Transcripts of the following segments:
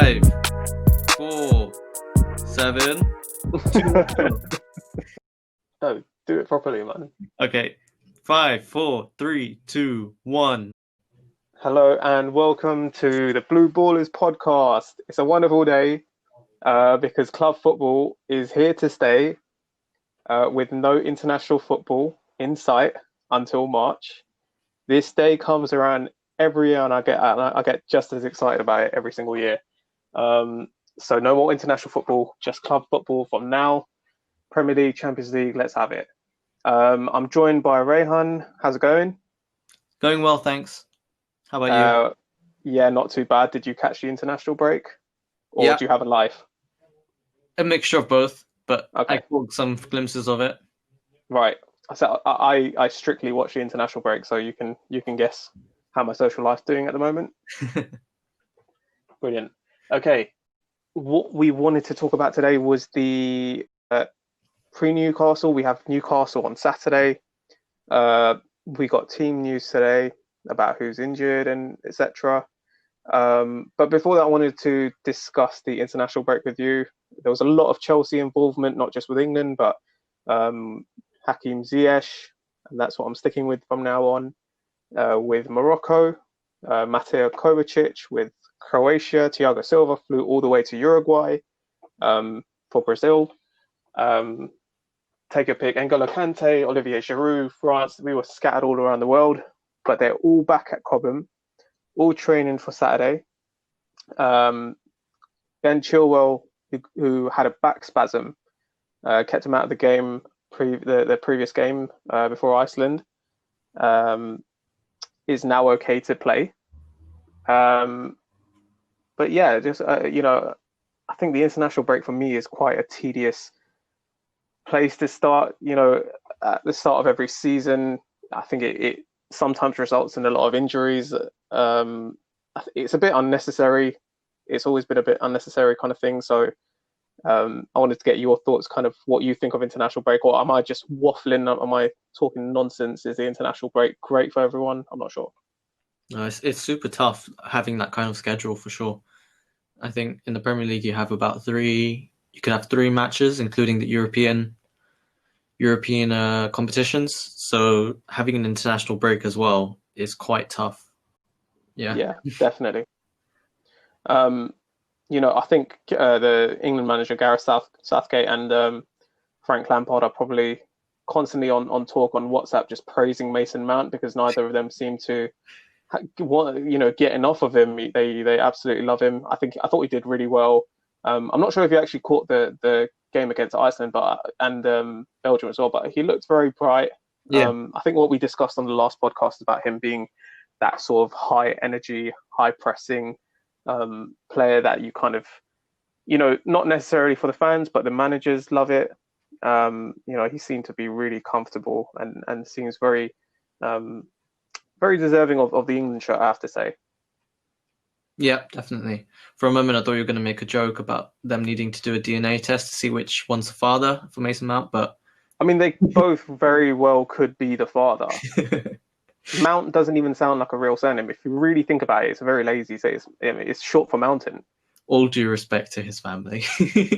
5, 4, 7, 2. No, do it properly, man. Okay. 5, 4, 3, 2, 1. Hello and welcome to the Blue Ballers podcast. It's a wonderful day because club football is here to stay with no international football in sight until March. This day comes around every year and I get just as excited about it every single year. So no more international football, just club football from now. Premier League, Champions League, let's have it. I'm joined by Rayhan. How's it going? Going well, thanks. How about you? Yeah, not too bad. Did you catch the international break? Or Yeah. do you have a life? A mixture of both, but Okay. I caught some glimpses of it. Right. So I strictly watch the international break, so you can guess how my social life's doing at the moment. Brilliant. Okay. What we wanted to talk about today was the pre-Newcastle. We have Newcastle on Saturday. We got team news today about who's injured and etc. But before that, I wanted to discuss the international break with you. There was a lot of Chelsea involvement, not just with England, but Hakim Ziyech, and that's what I'm sticking with from now on. With Morocco, Mateo Kovacic with Croatia, Thiago Silva flew all the way to Uruguay for Brazil. Take a pick, N'Golo Kante, Olivier Giroud, France. We were scattered all around the world, but they're all back at Cobham, all training for Saturday. Ben Chilwell, who had a back spasm, kept him out of the game, the previous game before Iceland, is now okay to play. But yeah, just I think the international break for me is quite a tedious place to start. At the start of every season, I think it sometimes results in a lot of injuries. It's a bit unnecessary. It's always been a bit unnecessary kind of thing. So I wanted to get your thoughts, kind of what you think of international break, or am I just waffling? Am I talking nonsense? Is the international break great for everyone? I'm not sure. No, it's super tough having that kind of schedule for sure. I think in the Premier League you have about three. You can have 3 matches, including the European competitions. So having an international break as well is quite tough. Yeah, definitely. I think the England manager Gareth Southgate and Frank Lampard are probably constantly on talk on WhatsApp, just praising Mason Mount because neither of them seem to getting off of him. They absolutely love him. I thought he did really well. I'm not sure if you actually caught the game against Iceland, and Belgium as well, but he looked very bright. Yeah. I think what we discussed on the last podcast about him being that sort of high energy, high pressing player that you kind of, not necessarily for the fans, but the managers love it. He seemed to be really comfortable and seems very very deserving of the England shirt, I have to say. Yeah, definitely. For a moment, I thought you were going to make a joke about them needing to do a DNA test to see which one's the father for Mason Mount, but I mean, they both very well could be the father. Mount doesn't even sound like a real surname. If you really think about it, it's very lazy. So it's short for mountain. All due respect to his family.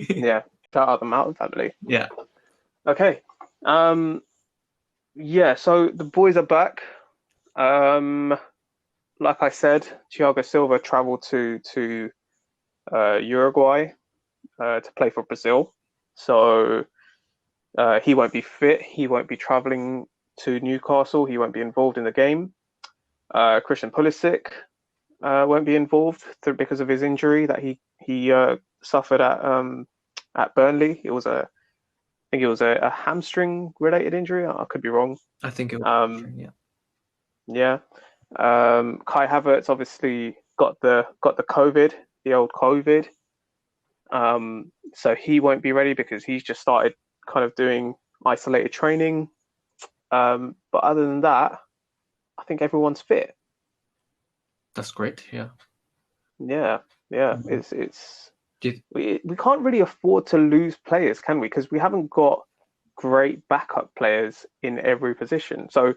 Yeah, shout out the Mountain family. Yeah. Okay. Yeah, so the boys are back. Like I said, Thiago Silva travelled to Uruguay to play for Brazil. So he won't be fit. He won't be travelling to Newcastle. He won't be involved in the game. Christian Pulisic won't be involved because of his injury that he suffered at Burnley. I think it was a hamstring related injury. I could be wrong. I think it was. Yeah. Kai Havertz obviously got the COVID, the old COVID. So he won't be ready because he's just started kind of doing isolated training. But other than that, I think everyone's fit. That's great. Yeah. Yeah. Mm-hmm. We can't really afford to lose players, can we? Because we haven't got great backup players in every position. So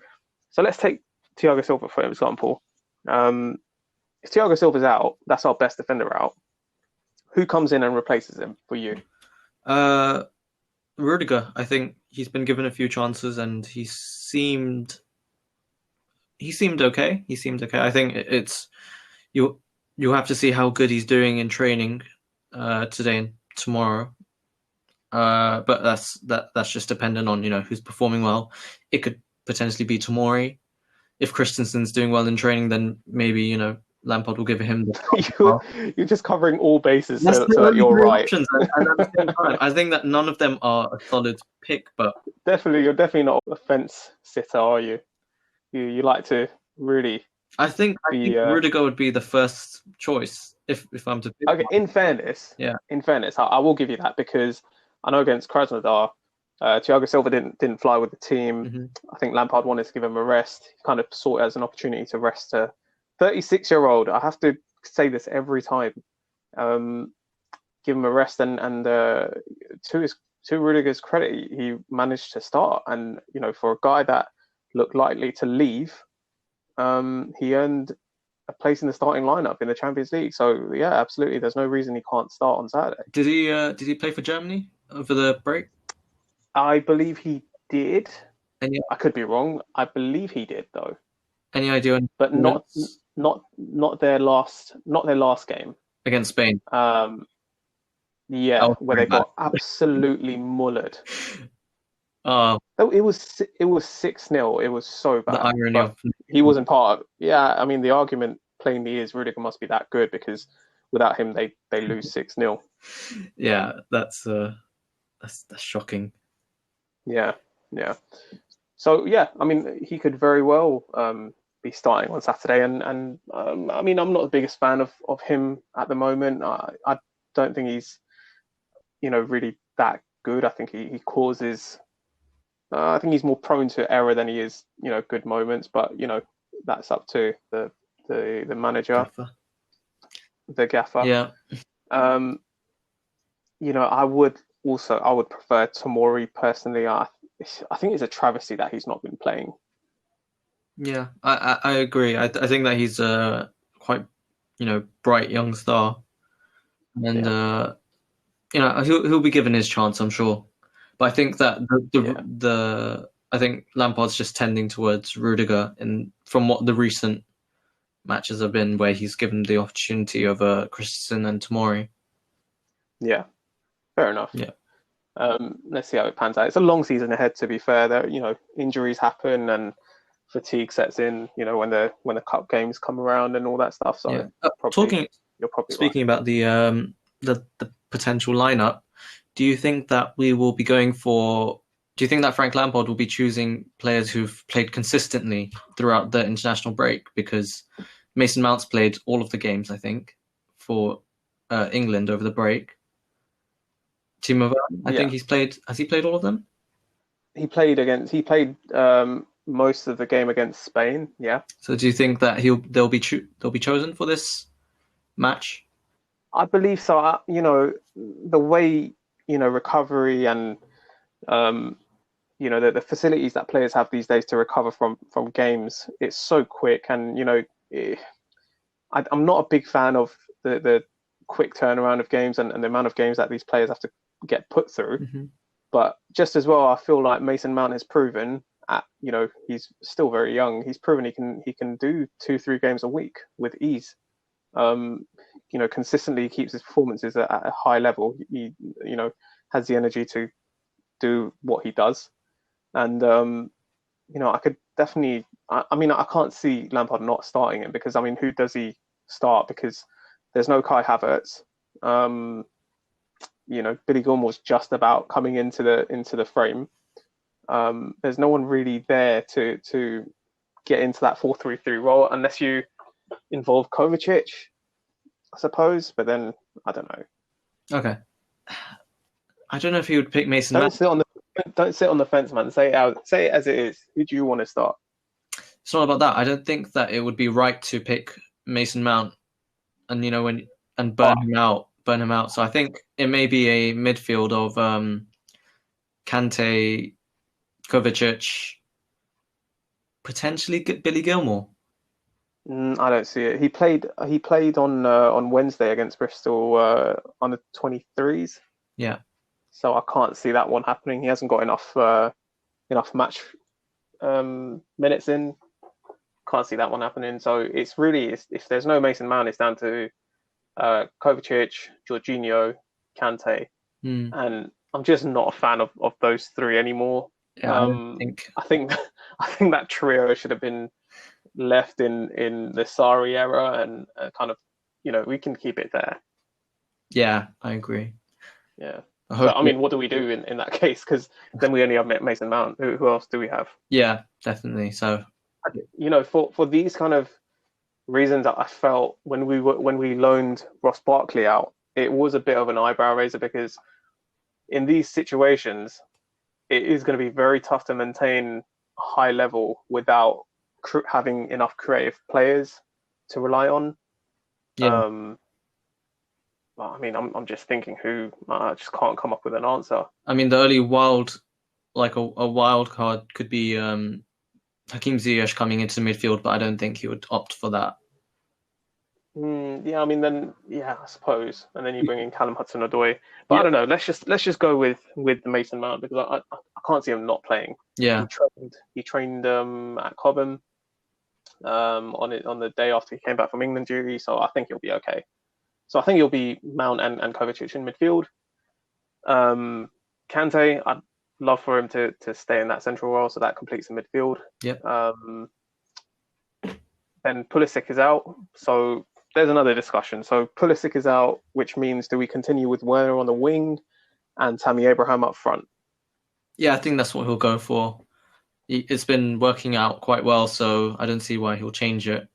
let's take Thiago Silva for example. If Thiago Silva's out, that's our best defender out. Who comes in and replaces him for you? Uh, Rudiger, I think he's been given a few chances and he seemed okay. He seemed okay. I think it's you you have to see how good he's doing in training today and tomorrow. But that's just dependent on who's performing well. It could potentially be Tomori. If Christensen's doing well in training, then maybe Lampard will give him the start as you're well. you're just covering all bases That's so the that only you're three right. options, and at the same time, I think that none of them are a solid pick. But You're definitely not a fence sitter, are you? You like to really I think be Rudiger would be the first choice if I'm to pick okay. one. In Yeah. fairness, I will give you that because I know against Krasnodar, Thiago Silva didn't fly with the team. Hmm. I think Lampard wanted to give him a rest. He kind of saw it as an opportunity to rest a 36-year-old. I have to say this every time. Um, Give him a rest, and to his to Rudiger's credit, he managed to start. And for a guy that looked likely to leave, he earned a place in the starting lineup in the Champions League. So yeah, absolutely. There's no reason he can't start on Saturday. Did he play for Germany over the break? I believe he did. Any I could be wrong. I believe he did though, any idea on but performance not their last game. against Spain? Um, That yeah, was where very they bad. got absolutely mullered. Oh, It was 6-0. It was so the bad. irony But of he wasn't part of. Yeah, I mean the argument plainly is Rudiger must be that good because without him they lose 6-0. yeah, that's shocking. Yeah, yeah. So yeah, I mean he could very well be starting on Saturday, and I mean I'm not the biggest fan of him at the moment. I don't think he's really that good. I think he causes. I think he's more prone to error than he is good moments. But that's up to the manager, Gaffer. the gaffer. Yeah, Um, I would prefer Tomori personally. I think it's a travesty that he's not been playing. yeah, I agree. I think that he's a quite bright young star, and Yeah, he'll be given his chance, I'm sure. But I think that yeah, I think Lampard's just tending towards Rudiger, and from what the recent matches have been, where he's given the opportunity over Christensen and Tomori. yeah. Fair enough. Yeah, Let's see how it pans out. It's a long season ahead, to be fair. There, injuries happen and fatigue sets in. When the cup games come around and all that stuff. yeah. So probably Talking you're probably right. Speaking about the potential lineup, do you think that we will be going for? Do you think that Frank Lampard will be choosing players who've played consistently throughout the international break? Because Mason Mount's played all of the games, I think, for England over the break. Timo Werner, I think Yeah, he's played. Has he played all of them? he played most of the game against Spain. Yeah, So do you think that they'll be chosen for this match? I believe so. The way recovery and um, the facilities that players have these days to recover from games, it's so quick, and eh, I'm not a big fan of the quick turnaround of games and the amount of games that these players have to get put through. Hmm. But just as well, I feel like Mason Mount has proven he's still very young. He's proven he can do 2-3 games a week with ease. Um, Consistently keeps his performances at a high level. He has the energy to do what he does, and I could definitely. I mean, I can't see Lampard not starting him because I mean, who does he start? Because there's no Kai Havertz. Um, Billy Gilmore's just about coming into the frame. There's no one really there to get into that 4-3-3 role unless you involve Kovacic, I suppose. But then I don't know. Okay. I don't know if he would pick Mason Don't Mount. sit on the don't sit on the fence, man. Say it as it is. Who do you want to start? It's not about that. I don't think that it would be right to pick Mason Mount and Oh, burn him out. So I think it may be a midfield of Kante, Kovacic, potentially Billy Gilmore. I don't see it. He played on Wednesday against Bristol on the 23s, Yeah. so I can't see that one happening. He hasn't got enough match minutes in. Can't see that one happening. So it's if there's no Mason Mount, it's down to Kovacic, Jorginho, Kante, Mm. and I'm just not a fan of those three anymore. Yeah, I don't think. I think I think that trio should have been left in the Sari era, and kind of, we can keep it there. Yeah, I agree. Yeah. I So hope. I mean, what do we do in that case? Because then we only have Mason Mount. Who else do we have? Yeah, definitely. So For these kind of reasons, that I felt when we loaned Ross Barkley out, it was a bit of an eyebrow raiser because in these situations, it is going to be very tough to maintain a high level without having enough creative players to rely on. yeah, Um, well, I mean, I'm just thinking who. I just can't come up with an answer. I mean the early wild, like a wild card could be Hakim Ziyech coming into midfield, but I don't think he would opt for that. Yeah, I mean, then yeah, I suppose, and then you bring in Callum Hudson-Odoi. But I Yeah, don't know. Let's just go with the Mason Mount because I can't see him not playing. yeah, He trained at Cobham on the day after he came back from England duty, so I think he'll be okay. So I think it'll be Mount and Kovacic in midfield. Um, Kante, I'd love for him to stay in that central role, so that completes the midfield. yeah. Um, then Pulisic is out, so there's another discussion. So Pulisic is out, which means do we continue with Werner on the wing and Tammy Abraham up front? Yeah, I think that's what he'll go for. It's been working out quite well, so I don't see why he'll change it.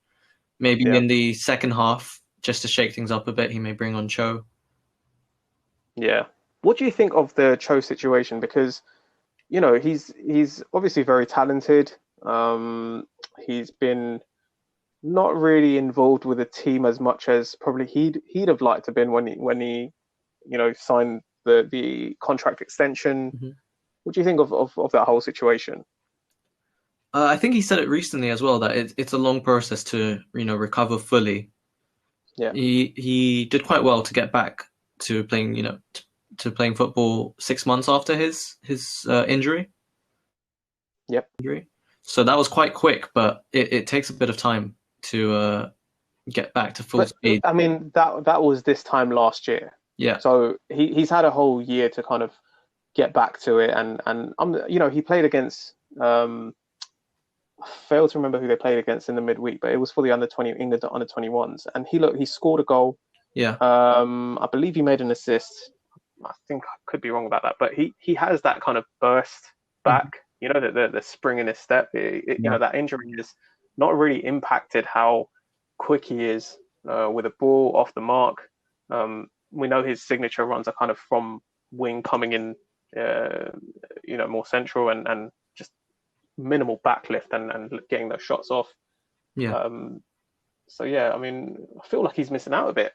Maybe Yeah, in the second half, just to shake things up a bit, he may bring on Cho. yeah. What do you think of the Cho situation? Because he's obviously very talented. He's been not really involved with the team as much as probably he'd have liked to been when he signed the contract extension. Mhm. What do you think of that whole situation? I think he said it recently as well that it's a long process to recover fully. Yeah, He did quite well to get back to playing to playing football 6 months after his yep. injury. So that was quite quick, but it takes a bit of time to get back to full But speed. I mean that was this time last year, Yeah, so he's had a whole year to kind of get back to it, and he played against. I failed to remember who they played against in the midweek, but it was for the England under 21s, and he scored a goal. yeah, I believe he made an assist. I think I could be wrong about that, but he has that kind of burst mhm, back. The spring in his step. yeah, That injury has not really impacted how quick he is with a ball off the mark. We know his signature runs are kind of from wing coming in, more central and just minimal backlift and getting those shots off. yeah. Um, so yeah, I mean, I feel like he's missing out a bit.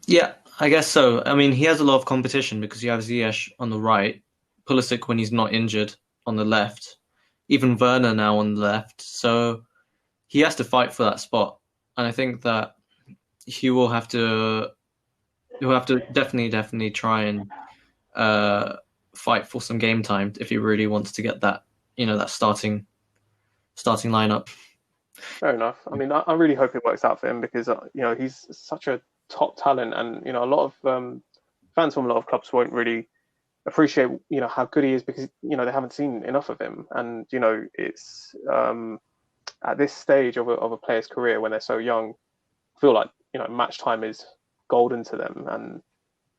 Yeah, I guess so. I mean, he has a lot of competition because you have Ziyech on the right, Pulisic when he's not injured on the left, even Werner now on the left. So he has to fight for that spot, and I think that he will have to he'll have to definitely try and uh, fight for some game time if he really wants to get that that starting lineup. Fair enough. I mean, I really hope it works out for him because he's such a top talent, and a lot of fans from a lot of clubs won't really appreciate how good he is because they haven't seen enough of him, and it's at this stage of a player's career when they're so young, I feel like match time is golden to them, and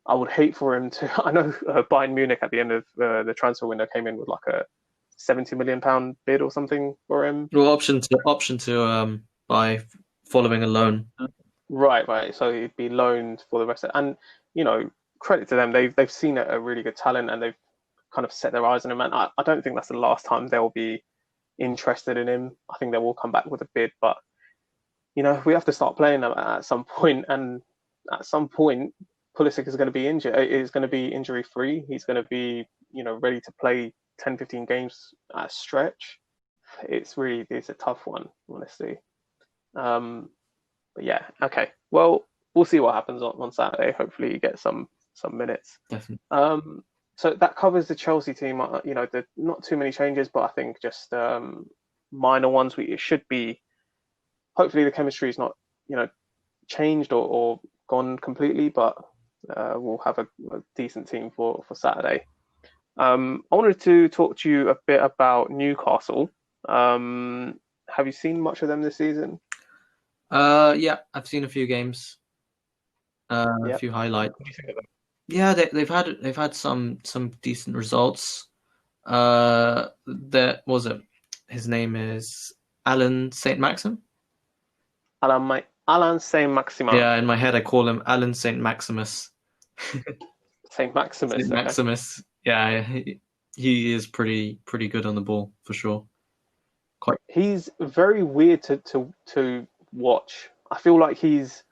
I would hate for him to. I know Bayern Munich at the end of the transfer window came in with like a 70 million pound bid or something for him. Well, option to buy following a loan. Right, right. So he'd be loaned for the rest of, and you know, credit to them. They've seen a really good talent and they've kind of set their eyes on him. And I don't think that's the last time they'll be interested in him. I think they will come back with a bid, but we have to start playing them at some point, and at some point, Pulisic is going to be injured. Is going to be injury free. He's going to be ready to play 10, 15 games at a stretch. it's a tough one, honestly. Um, but yeah, okay. Well, we'll see what happens on Saturday. Hopefully, you get some minutes. Definitely. Um, so that covers the Chelsea team. Not too many changes, but I think just minor ones. It should be. Hopefully, the chemistry is not changed or gone completely, but we'll have a decent team for Saturday. I wanted to talk to you a bit about Newcastle. Have you seen much of them this season? Yeah, I've seen a few games, a Yeah. few highlights. What do you think of them? Yeah, they've had some decent results. There was it. His name is Alan Saint Maxim. Alain Saint-Maximin. Yeah, in my head I call him Alan Saint Maximus. Saint Saint-Maximus, okay. Maximus. Yeah, he is pretty good on the ball for sure. Quite. He's very weird to watch. I feel like he's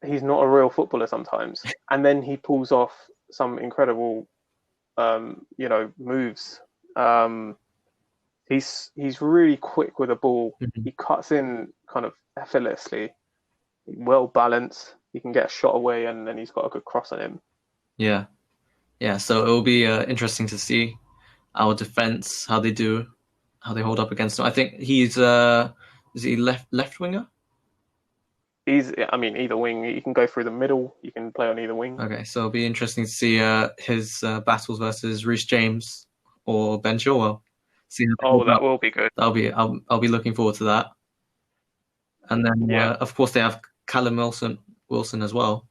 not a real footballer sometimes, and then he pulls off some incredible moves. Um, he's really quick with the ball. Mhm. He cuts in kind of effortlessly, well balanced. He can get a shot away, and then he's got a good cross on him. Yeah, yeah. So it will be interesting to see our defense, how they hold up against him. I think he's is he left winger? I mean, either wing. You can go through the middle. You can play on either wing. Okay, so it'll be interesting to see his battles versus Reece James or Ben Chilwell. See how they Oh, hold that up. will be good. I'll be looking forward to that. And then Yeah, of course they have Callum Wilson as well.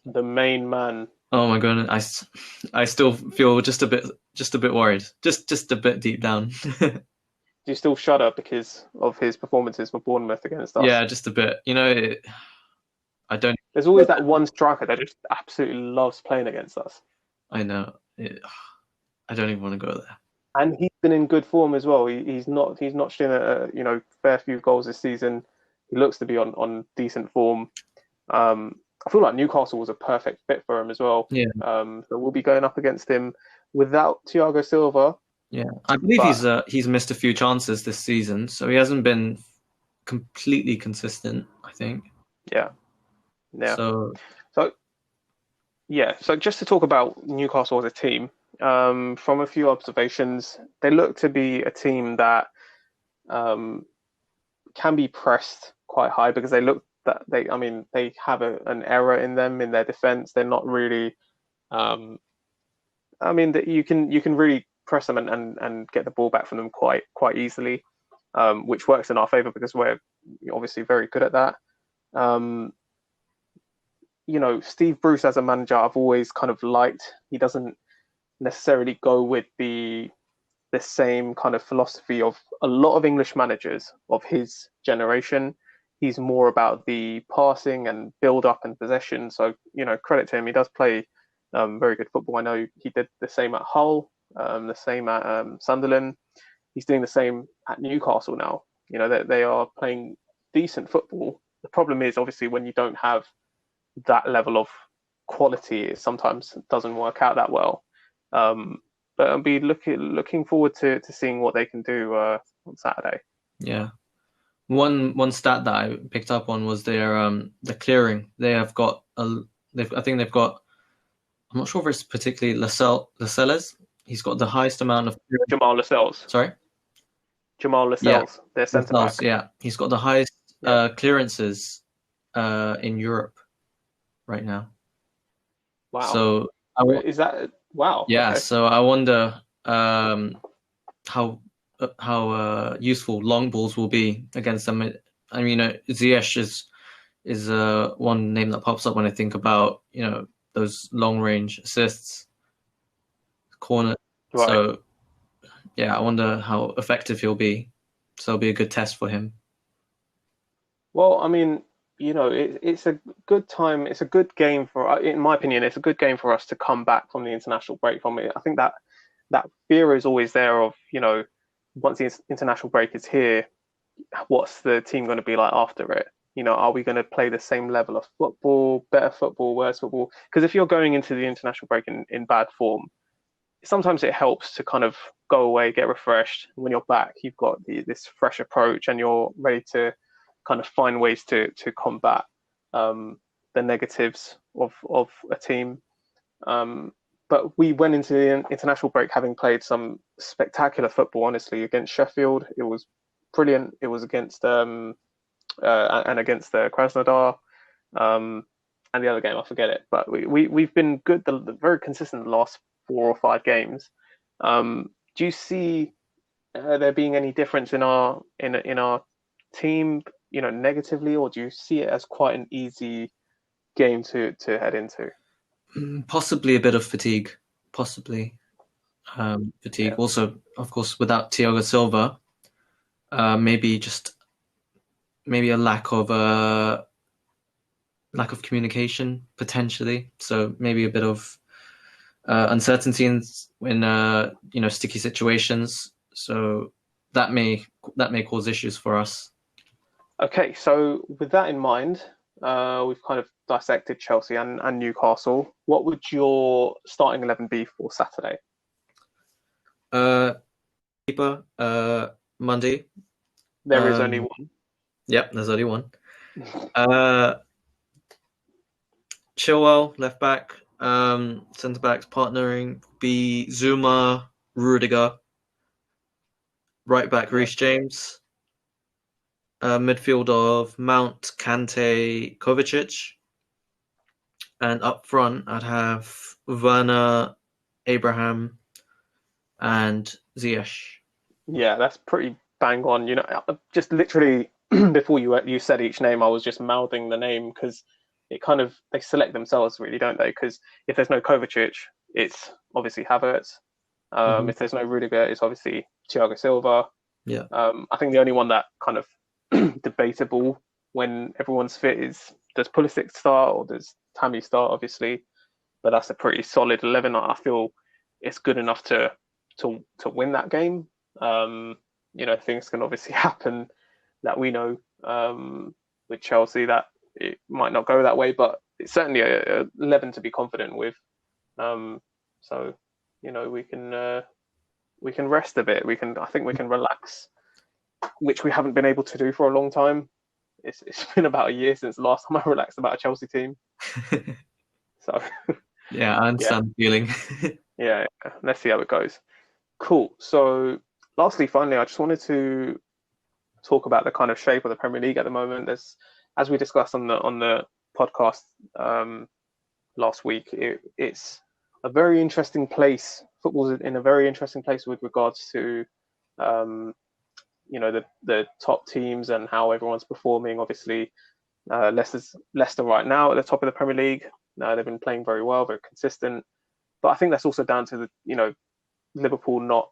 the main man. Oh my goodness, I still feel just a bit worried, just a bit deep down. Do you still shudder because of his performances for Bournemouth against us? Yeah, just a bit. I don't. There's always that one striker that just absolutely loves playing against us, I know. I don't even want to go there. and he's been in good form as well. He's notched in a fair few goals this season. He looks to be on decent form. I feel like Newcastle was a perfect fit for him as well. Yeah, So we'll be going up against him without Thiago Silva, yeah. I believe but he's missed a few chances this season, so he hasn't been completely consistent, I think. yeah, yeah. So So yeah, so just to talk about Newcastle as a team, from a few observations, they look to be a team that um, can be pressed quite high because I mean, they have an error in them in their defense. They're not really, um, I mean, that you can really press them and get the ball back from them quite easily, which works in our favor because we're obviously very good at that. Um, Steve Bruce as a manager, I've always kind of liked. He doesn't necessarily go with the same kind of philosophy of a lot of English managers of his generation. He's more about the passing and build up and possession. So, credit to him. He does play very good football. I know he did the same at Hull, the same at Sunderland. He's doing the same at Newcastle now. They are playing decent football. The problem is obviously when you don't have that level of quality, it sometimes doesn't work out that well. But I'll be looking forward to seeing what they can do on Saturday. yeah, one stat that I picked up on was the clearing. They have got I think they've got. I'm not sure if it's particularly Lascelles. He's got the highest amount of clearing. Jamal Lascelles, Sorry. Jamal Yeah, Lascelles, their centre Lascelles. back. Yeah, he's got the highest Yeah. clearances in Europe right now. Wow. So Is that wow? yeah, Okay. so I wonder how useful long balls will be against them. I mean, Ziyech is one name that pops up when I think about those long range assists, corner. Right. So yeah, I wonder how effective he'll be. So it'll be a good test for him. Well, I mean, it's a good time. It's a good game in my opinion, it's a good game for us to come back from the international break from it. I think that fear is always there of, once the international break is here, what's the team going to be like after it? Are we going to play the same level of football, better football, worse football? Because if you're going into the international break in bad form, sometimes it helps to kind of go away, get refreshed. When you're back, you've got this fresh approach, and you're ready to kind of find ways to combat um, the negatives of a team. Um, but we went into the international break having played some spectacular football. Honestly, against Sheffield, it was brilliant. It was against and against the Krasnodar. Um, and the other game, I forget it. But we've been good, very consistent the last 4 or 5 games. Do you see there being any difference in our team, negatively, or do you see it as quite an easy game to head into? Possibly a bit of fatigue, possibly fatigue. Yeah, Also, of course, without Thiago Silva, maybe just maybe a lack of communication potentially. So maybe a bit of uncertainty in sticky situations. So that may cause issues for us. Okay, so with that in mind, we've kind of dissected Chelsea and Newcastle. What would your starting 11 be for Saturday? Uh, keeper, Monday. There is only Um, one. yep, there's only one. Uh, Chilwell, left back. Centre backs partnering be Zuma, Rudiger. Right back, Yeah, Reece James. Midfield of Mount, Kante, Kovacic. And up front, I'd have Werner, Abraham, and Ziyech. yeah, that's pretty bang on. Just literally before you said each name, I was just mouthing the name because it kind of they select themselves really, don't they? Because if there's no Kovacic, it's obviously Havertz. Hmm. If there's no Rudiger, it's obviously Thiago Silva. Yeah. I think the only one that kind of debatable when everyone's fit is does Pulisic start or does Tammy start? Obviously, but that's a pretty solid 11. I feel it's good enough to win that game. Um, things can obviously happen that we know with Chelsea that it might not go that way, but it's certainly a 11 to be confident with. Um, so we can rest a bit. I think we can relax, which we haven't been able to do for a long time. It's been about a year since the last time I relaxed about a Chelsea team. So Yeah, I yeah, understand the feeling. yeah. Let's see how it goes. Cool. So lastly, finally, I just wanted to talk about the kind of shape of the Premier League at the moment. As we discussed on the podcast last week, it's a very interesting place. Football's in a very interesting place with regards to um, the top teams and how everyone's performing. Obviously, Leicester right now at the top of the Premier League. They've been playing very well, very consistent. But I think that's also down to the Liverpool not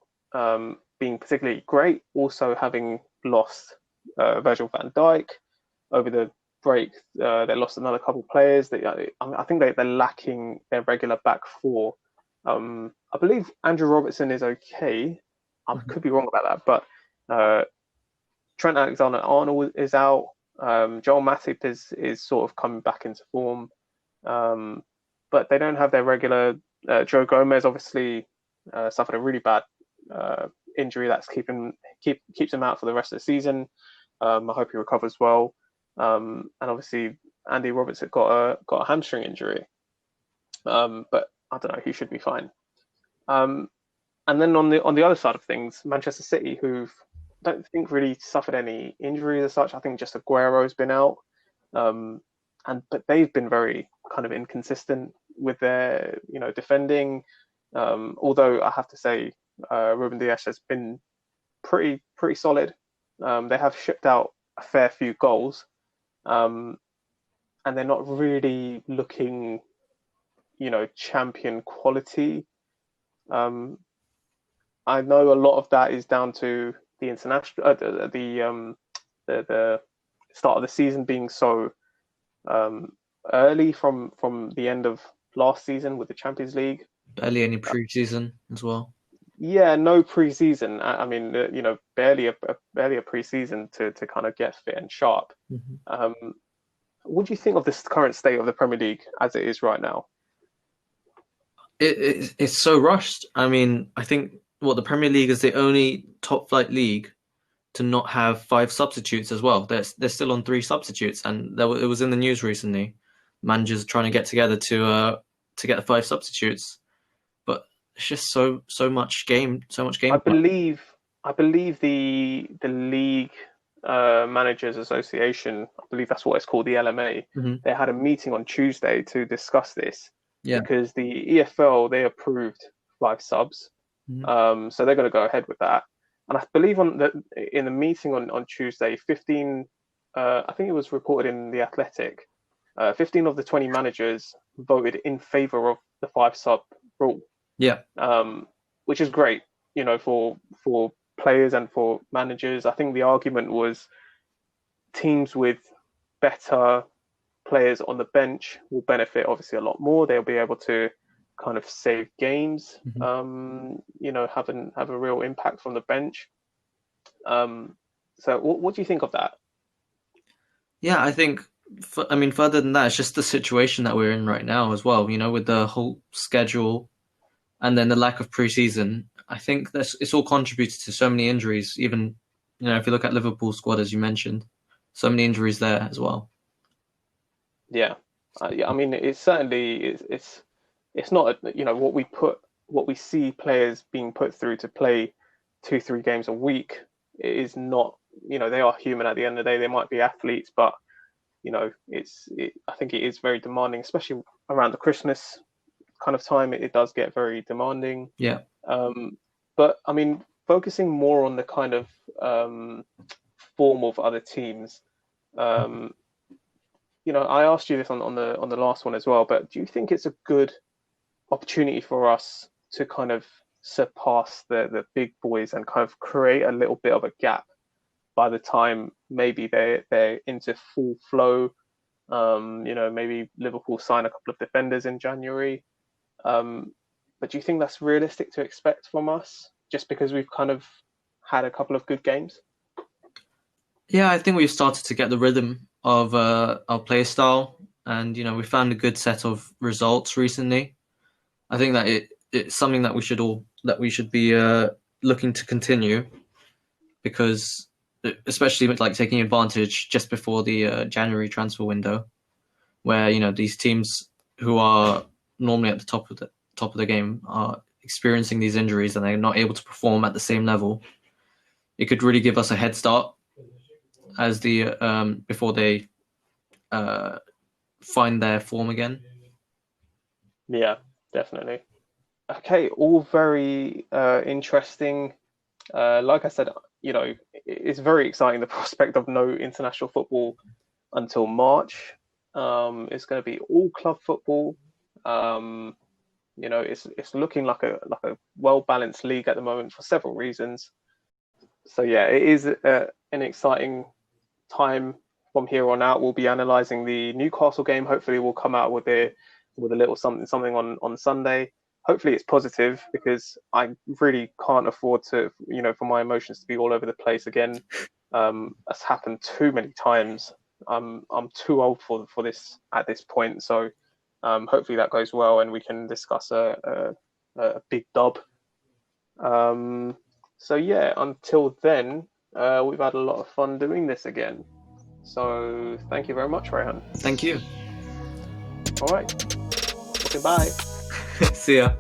being particularly great, also having lost Virgil van Dijk over the break. They lost another couple of players. I think they're lacking their regular back four. I believe Andrew Robertson is okay. I Mhm. could be wrong about that, but Trent Alexander-Arnold is out. Joel Matip is sort of coming back into form, um, but they don't have their regular. Joe Gomez obviously suffered a really bad uh, injury that's keeps him out for the rest of the season. I hope he recovers well. And obviously Andy Robertson got a hamstring injury, but I don't know. He should be fine. Um, and then on the other side of things, Manchester City, who don't think really suffered any injuries as such. I think just Aguero's been out, um, but they've been very kind of inconsistent with their defending. Although I have to say, Ruben Dias has been pretty solid. They have shipped out a fair few goals, um, and they're not really looking, champion quality. Um, I know a lot of that is down to the international, the start of the season being so um, early from the end of last season with the Champions League. Barely any pre-season as well. Yeah, no preseason. I mean, barely a preseason to kind of get fit and sharp. Mhm. Um, what do you think of this current state of the Premier League as it is right now? it's so rushed. I mean, I think what the Premier League is the only top flight league to not have five substitutes as well. They're still on three substitutes, and it was in the news recently. Managers trying to get together to get the five substitutes, but it's just so much I game time. believe I believe the league managers association, I believe that's what it's called, the LMA. Hmm. They had a meeting on Tuesday to discuss this Yeah. because the EFL they approved five subs, Hmm. so they're going to go ahead with that. And I believe in the meeting on Tuesday, 15, I think it was reported in the Athletic, 15 of the 20 managers voted in favour of the five sub rule, Yeah. um, which is great, for players and for managers. I think the argument was teams with better players on the bench will benefit obviously a lot more. They'll be able to kind of save games, Hmm. have a real impact from the bench. So what do you think of that? Yeah, I think. I mean, further than that, it's just the situation that we're in right now as well. With the whole schedule and then the lack of preseason. I think it's all contributed to so many injuries. Even if you look at Liverpool squad as you mentioned, so many injuries there as well. Yeah, yeah. I mean, it's certainly it's not what we see players being put through to play 2-3 games a week. It is not, they are human at the end of the day. They might be athletes, but I think it is very demanding, especially around the Christmas kind of time. It does get very demanding. Yeah. Um, but I mean, focusing more on the kind of form of other teams. Um, I asked you this on the last one as well, but do you think it's a good opportunity for us to kind of surpass the big boys and kind of create a little bit of a gap by the time maybe they're into full flow? Maybe Liverpool sign a couple of defenders in January. But do you think that's realistic to expect from us just because we've kind of had a couple of good games? Yeah, I think we've started to get the rhythm of our play style, and we found a good set of results recently. I think that it's something that we should be looking to continue because especially with like taking advantage just before the January transfer window, where these teams who are normally at the top of the game are experiencing these injuries and they're not able to perform at the same level. It could really give us a head start as the before they uh, find their form again. Yeah, definitely. Okay, all very interesting. Like I said, it's very exciting the prospect of no international football until March. It's going to be all club football. Um, it's looking like a well balanced league at the moment for several reasons. So yeah, it is an exciting time from here on out. We'll be analysing the Newcastle game. Hopefully, we'll come out with a little something on Sunday. Hopefully, it's positive because I really can't afford to, for my emotions to be all over the place again. That's happened too many times. I'm too old for this at this point. So hopefully that goes well and we can discuss a big dub. So yeah, until then, we've had a lot of fun doing this again. So thank you very much, Rayhan. Thank you. All right. Goodbye. See ya.